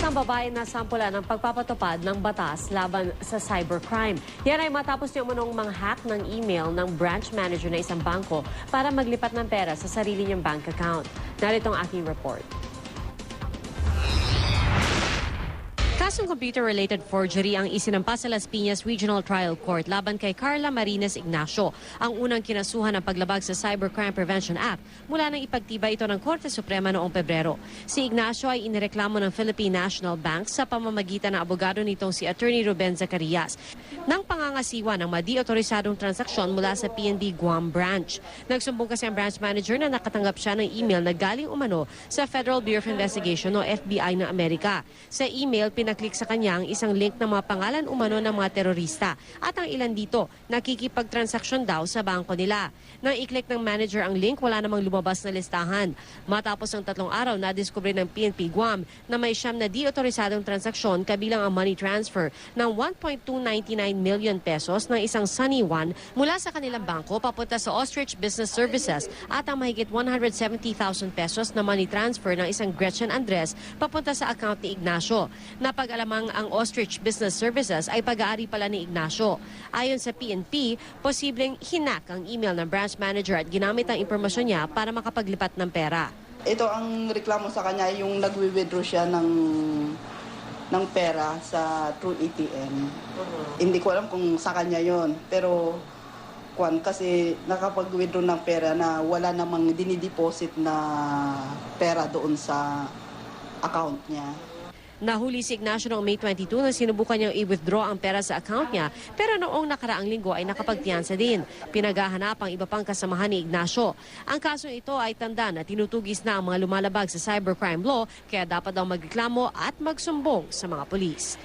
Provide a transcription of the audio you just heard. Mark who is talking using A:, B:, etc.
A: Isang babae na sampula ng pagpapatupad ng batas laban sa cybercrime. Yan ay matapos niya umunong mang-hack ng email ng branch manager na isang bangko para maglipat ng pera sa sarili niyang bank account. Narito ang aking report. Kasong computer-related forgery ang isinampa sa Las Piñas Regional Trial Court laban kay Carla Marines Ignacio, ang unang kinasuhan ng paglabag sa Cybercrime Prevention Act mula nang ipagtibay ito ng Korte Suprema noong Pebrero. Si Ignacio ay inireklamo ng Philippine National Bank sa pamamagitan ng abogado nitong si Attorney Ruben Zacarias ng pangangasiwa ng madi-otorisadong transaksyon mula sa PNB Guam branch. Nagsumbong kasi ang branch manager na nakatanggap siya ng email na galing umano sa Federal Bureau of Investigation o FBI ng Amerika. Sa email, pinaklik sa kanya ang isang link ng mga pangalan umano ng mga terorista at ang ilan dito nakikipagtransaksyon daw sa bangko nila. Nang i-click ng manager ang link, wala namang lumabas na listahan. Matapos ang 3 araw, nadiskubre ng PNP Guam na may siyam na di-otorisadong transaksyon kabilang ang money transfer ng 1.299 million pesos ng isang Sunny One mula sa kanilang bangko papunta sa Ostrich Business Services at ang mahigit 170,000 pesos na money transfer ng isang Gretchen Andres papunta sa account ni Ignacio. Napag-alamang ang Ostrich Business Services ay pag-aari pala ni Ignacio. Ayon sa PNP, posibleng hinak ang email ng branch manager at ginamit ang impormasyon niya para makapaglipat ng pera.
B: Ito ang reklamo sa kanya, yung nagwi-withdraw siya ng pera sa through ATM. Hindi ko alam kung sa kanya yon, pero kasi nakapag-withdraw ng pera na wala namang dinideposit na pera doon sa account niya.
A: Nahuli si Ignacio noong May 22 na sinubukan niyang i-withdraw ang pera sa account niya, pero noong nakaraang linggo ay nakapagpiyansa din. Pinaghahanap ang iba pang kasamahan ni Ignacio. Ang kasong ito ay tanda na tinutugis na ang mga lumalabag sa cybercrime law, kaya dapat daw magreklamo at magsumbong sa mga pulis.